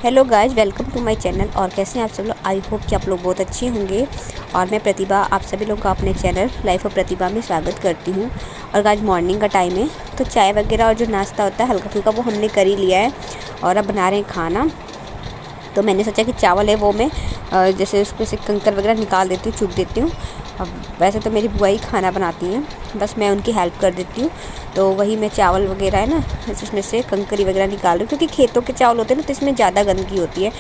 Hello guys, welcome to my channel. और कैसे हैं आप सब लोग? आई होप कि आप लोग बहुत अच्छे होंगे। और मैं प्रतिभा आप सभी लोगों का अपने चैनल लाइफ ऑफ प्रतिभा में स्वागत करती हूँ। और गाइस मॉर्निंग का टाइम है, तो चाय वगैरह और जो नाश्ता होता है हल्का फुल्का वो हमने कर ही लिया है। और अब बना रहे हैं खाना। तो मैंने सोचा कि चावल है वो मैं जैसे उसमें से कंकर वगैरह निकाल देती हूँ, चूक देती हूँ। अब वैसे तो मेरी बुआ ही खाना बनाती हैं, बस मैं उनकी हेल्प कर देती हूँ। तो वही मैं चावल वगैरह है ना इसमें से कंकरी वगैरह निकाल रही हूँ, क्योंकि खेतों के चावल होते हैं ना तो इसमें ज़्यादा गंदगी होती है।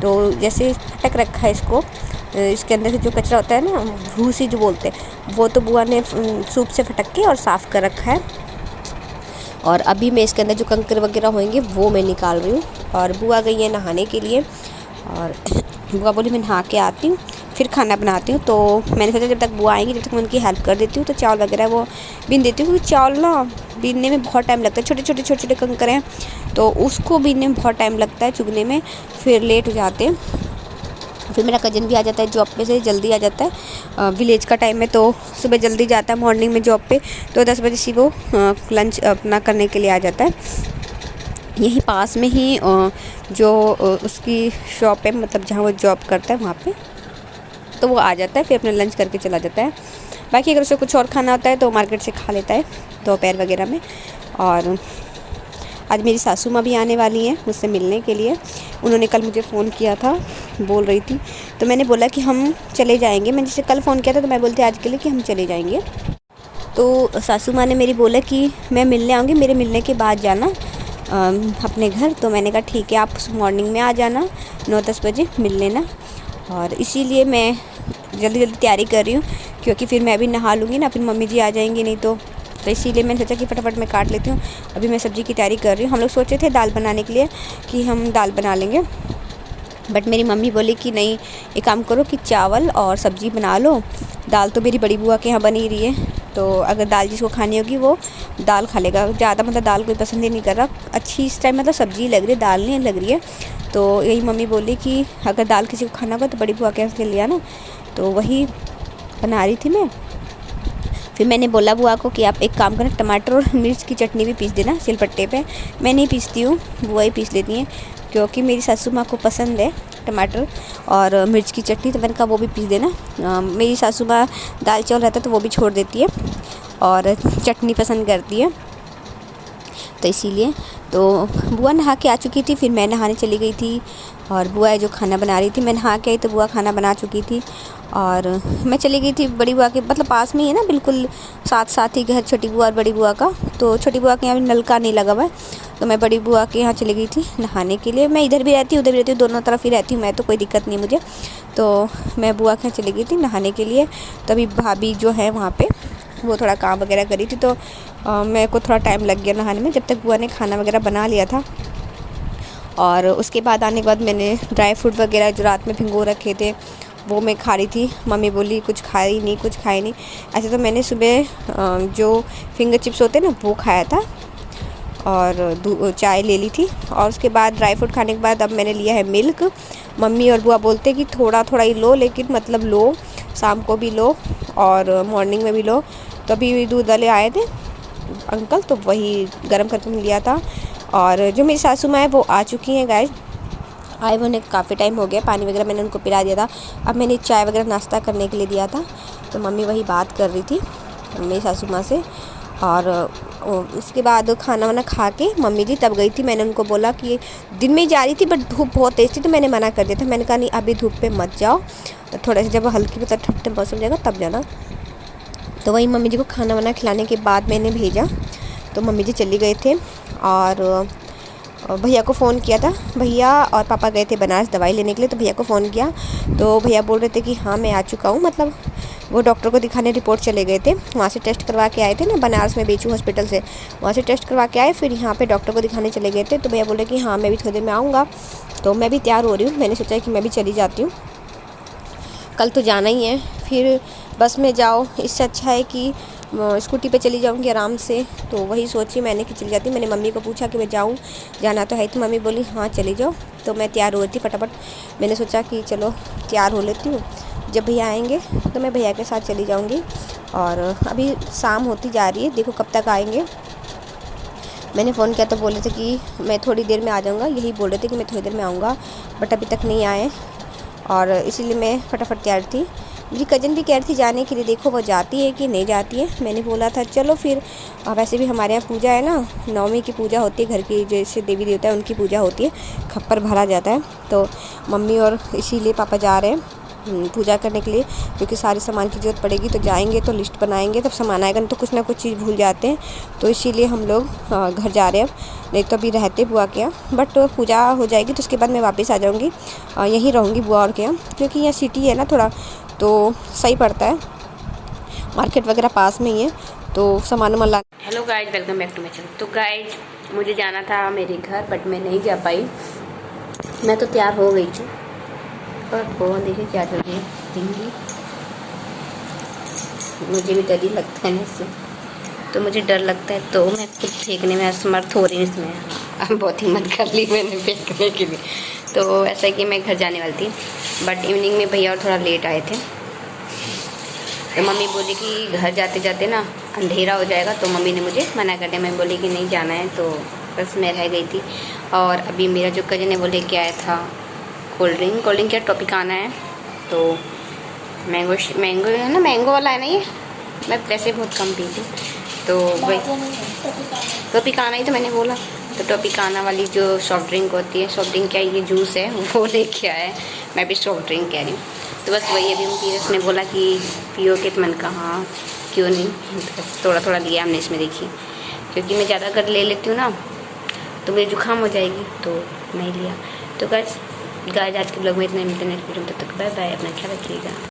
तो जैसे फटक रखा है इसको, इसके अंदर से जो कचरा होता है ना, भूसी जो बोलते हैं, वो तो बुआ ने सूप से फटक के और साफ़ कर रखा है। और अभी मैं इसके अंदर जो कंकर वगैरह होंगे वो मैं निकाल रही हूँ। और बुआ गई है नहाने के लिए, और बुआ बोली मैं नहा के आती हूँ फिर खाना बनाती हूँ। तो मैंने सोचा जब तक बुआ आएंगी जब तक मैं उनकी हेल्प कर देती हूँ। तो चावल वगैरह वो बीन देती हूँ, क्योंकि चावल ना बीनने में बहुत टाइम लगता है। छोटे छोटे कंकर हैं तो उसको बीनने में बहुत टाइम लगता है, चुगने में फिर लेट हो जाते हैं। फिर मेरा कज़न भी आ जाता है जॉब पे से, जल्दी आ जाता है। विलेज का टाइम है तो सुबह जल्दी जाता है मॉर्निंग में जॉब पे, तो 10 बजे से वो लंच अपना करने के लिए आ जाता है। यहीं पास में ही जो उसकी शॉप है, मतलब जहाँ वो जॉब करता है वहाँ पे, तो वो आ जाता है फिर अपना लंच करके चला जाता है। बाकी अगर उसे कुछ और खाना होता है तो मार्केट से खा लेता है दोपहर वगैरह में। और आज मेरी सासू माँ भी आने वाली हैं मुझसे मिलने के लिए। उन्होंने कल मुझे फ़ोन किया था, बोल रही थी, तो मैंने बोला कि हम चले जाएंगे। मैंने जैसे कल फ़ोन किया था तो मैं बोलती आज के लिए कि हम चले जाएंगे। तो सासू माँ ने मेरी बोला कि मैं मिलने आऊँगी, मेरे मिलने के बाद जाना अपने घर। तो मैंने कहा ठीक है, आप मॉर्निंग में आ जाना 9-10 बजे मिल लेना। और इसीलिए मैं जल्दी तैयारी कर रही हूँ, क्योंकि फिर मैं भी नहा लूँगी ना, फिर मम्मी जी आ जाएंगी नहीं तो इसीलिए मैंने सोचा कि फटाफट मैं काट लेती हूँ। अभी मैं सब्ज़ी की तैयारी कर रही हूँ। हम लोग सोचे थे दाल बनाने के लिए कि हम दाल बना लेंगे, बट मेरी मम्मी बोली कि नहीं, एक काम करो कि चावल और सब्ज़ी बना लो। दाल तो मेरी बड़ी बुआ के यहाँ बनी रही है, तो अगर दाल जिसको खानी होगी वो दाल खा लेगा। ज़्यादा मतलब दाल कोई पसंद ही नहीं कर रहा। अच्छी इस टाइम मतलब सब्ज़ी लग रही है, दाल नहीं लग रही है। तो यही मम्मी बोली कि अगर दाल किसी को खाना होगा तो बड़ी बुआ के यहाँ से ले आना। तो वही बना रही थी मैं। फिर मैंने बोला बुआ को कि आप एक काम करना, टमाटर और मिर्च की चटनी भी पीस देना सिलपट्टे पे। मैं नहीं पीसती हूँ, बुआ ही पीस लेती हैं, क्योंकि मेरी सासू माँ को पसंद है टमाटर और मिर्च की चटनी। तो मैंने कहा वो भी पीस देना। मेरी सासू माँ दाल चावल रहता है तो वो भी छोड़ देती है और चटनी पसंद करती है, तो इसीलिए। तो बुआ नहा के आ चुकी थी, फिर मैं नहाने चली गई थी। और बुआ जो खाना बना रही थी, मैं नहा के आई तो बुआ खाना बना चुकी थी। और मैं चली गई थी बड़ी बुआ के, मतलब पास में ही है ना, बिल्कुल साथ ही घर छोटी बुआ और बड़ी बुआ का। तो छोटी बुआ के यहाँ भी नल का नहीं लगा हुआ है, तो मैं बड़ी बुआ के यहाँ चली गई थी नहाने के लिए। मैं इधर भी रहती हूँ उधर भी रहती हूँ, दोनों तरफ ही रहती हूँ मैं, तो कोई दिक्कत नहीं है मुझे। तो मैं बुआ के यहाँ चली गई थी नहाने के लिए। तभी भाभी जो है वहाँ पे वो थोड़ा काम वगैरह करी थी, तो मेरे को थोड़ा टाइम लग गया नहाने में, जब तक बुआ ने खाना वगैरह बना लिया था। और उसके बाद आने के बाद मैंने ड्राई फ्रूट वगैरह जो रात में भिगो रखे थे वो मैं खा रही थी। मम्मी बोली कुछ खाई नहीं। ऐसे तो मैंने सुबह जो फिंगर चिप्स होते हैं ना वो खाया था और चाय ले ली थी। और उसके बाद ड्राई फ्रूट खाने के बाद अब मैंने लिया है मिल्क। मम्मी और बुआ बोलते कि थोड़ा थोड़ा ही लो, लेकिन मतलब लो, शाम को भी लो और मॉर्निंग में भी लो। तो अभी दूध वाले आए थे अंकल, तो वही गर्म करके लिया था। और जो मेरी सासू माँ है वो आ चुकी हैं गाइस। आए वो उन्हें काफ़ी टाइम हो गया, पानी वगैरह मैंने उनको पिला दिया था। अब मैंने चाय वगैरह नाश्ता करने के लिए दिया था, तो मम्मी वही बात कर रही थी मेरी सासू माँ से। और उसके बाद खाना वाना खा के मम्मी जी तब गई थी। मैंने उनको बोला कि दिन में ही जा रही थी, बट धूप बहुत तेज़ थी तो मैंने मना कर दिया था। मैंने कहा नहीं अभी धूप पे मत जाओ, थोड़ा सा जब हल्की मतलब ठंड मौसम जाएगा तब जाना। तो वही मम्मी जी को खाना वाना खिलाने के बाद मैंने भेजा, तो मम्मी जी चली गए थे। और भैया को फ़ोन किया था, भैया और पापा गए थे बनारस दवाई लेने के लिए, तो भैया को फ़ोन किया तो भैया बोल रहे थे कि हाँ मैं आ चुका हूँ। मतलब वो डॉक्टर को दिखाने रिपोर्ट चले गए थे, वहाँ से टेस्ट करवा के आए थे ना बनारस में बीचू हॉस्पिटल से, वहाँ से टेस्ट करवा के आए, फिर यहाँ पे डॉक्टर को दिखाने चले गए थे। तो भैया बोले कि हाँ मैं भी थोड़ी देर में आऊँगा। तो मैं भी तैयार हो रही हूँ, मैंने सोचा कि मैं भी चली जाती हूँ, कल तो जाना ही है। फिर बस में जाओ, इससे अच्छा है कि स्कूटी पे चली जाऊंगी आराम से। तो वही सोची मैंने कि चली जाती। मैंने मम्मी को पूछा कि मैं जाऊँ, जाना तो है, तो मम्मी बोली हाँ चली जाओ। तो मैं तैयार हो रही थी फटाफट, मैंने सोचा कि चलो तैयार हो लेती हूँ, जब भैया आएंगे तो मैं भैया के साथ चली जाऊँगी। और अभी शाम होती जा रही है, देखो कब तक आएंगे। मैंने फ़ोन किया तो बोले थे कि मैं थोड़ी देर में आ जाऊँगा, यही बोल रहे थे कि मैं थोड़ी देर में आऊँगा, बट अभी तक नहीं आए और इसीलिए मैं फटाफट तैयार थी। मेरी कज़न भी कह रही थी जाने के लिए, देखो वो जाती है कि नहीं जाती है। मैंने बोला था चलो फिर, वैसे भी हमारे यहाँ पूजा है ना, नवमी की पूजा होती है, घर की जैसे देवी देवता है उनकी पूजा होती है, खप्पर भरा जाता है। तो मम्मी और इसीलिए पापा जा रहे हैं पूजा करने के लिए, क्योंकि सारे सामान की ज़रूरत पड़ेगी। तो जाएंगे तो लिस्ट बनाएंगे, तब सामान आएगा, नहीं तो कुछ ना कुछ चीज़ भूल जाते हैं। तो इसीलिए हम लोग घर जा रहे हैं, नहीं तो अभी रहते बुआ के यहाँ, बट पूजा हो जाएगी तो उसके बाद मैं वापस आ जाऊँगी, यहीं रहूँगी बुआ और के यहाँ, क्योंकि यहाँ सिटी है ना थोड़ा, तो सही पड़ता है, मार्केट वगैरह पास में ही है, तो सामान वामान ला। Hello guys, welcome back to my channel. तो गाइज मुझे जाना था मेरे घर, बट मैं नहीं जा पाई। मैं तो तैयार हो गई थी, पर वो देखिए क्या चल रही है दिल्ली। मुझे भी डर ही लगता है ना इससे, तो मुझे डर लगता है, तो मैं खुद फेंकने में असमर्थ हो रही हूँ इसमें। बहुत हिम्मत कर ली मैंने फेंकने के लिए। तो ऐसा है कि मैं घर जाने वाली थी, बट इवनिंग में भैया और थोड़ा लेट आए थे, तो मम्मी बोली कि घर जाते जाते ना अंधेरा हो जाएगा, तो मम्मी ने मुझे मना कर दिया। मैं बोली कि नहीं जाना है, तो बस मैं रह गई थी। और अभी मेरा जो कज़न है वो लेके आया था कोल्ड ड्रिंक क्या टॉपिक आना है, तो मैंगो है ना, मैंगो वाला है ना ये, मैं वैसे बहुत कम पीती, तो वही टॉपिकाना ही तो मैंने बोला। तो टॉपिकाना वाली जो सॉफ्ट ड्रिंक होती है, सॉफ्ट ड्रिंक क्या ये जूस है, वो लेके आया है। मैं भी सॉफ्ट ड्रिंक कह रही हूँ, तो बस वही अभी हम पी। उसने बोला कि पियो के, तो मन कहा क्यों नहीं, थोड़ा थोड़ा लिया हमने इसमें, देखिए, क्योंकि मैं ज़्यादा कर ले लेती हूँ ना तो मेरी जुकाम हो जाएगी, तो नहीं लिया। तो गाइस आज के ब्लॉग में इतना, मिलते हैं नेक्स्ट वीडियो में, तब तक बाय बाय, अपना ख्याल रखिएगा।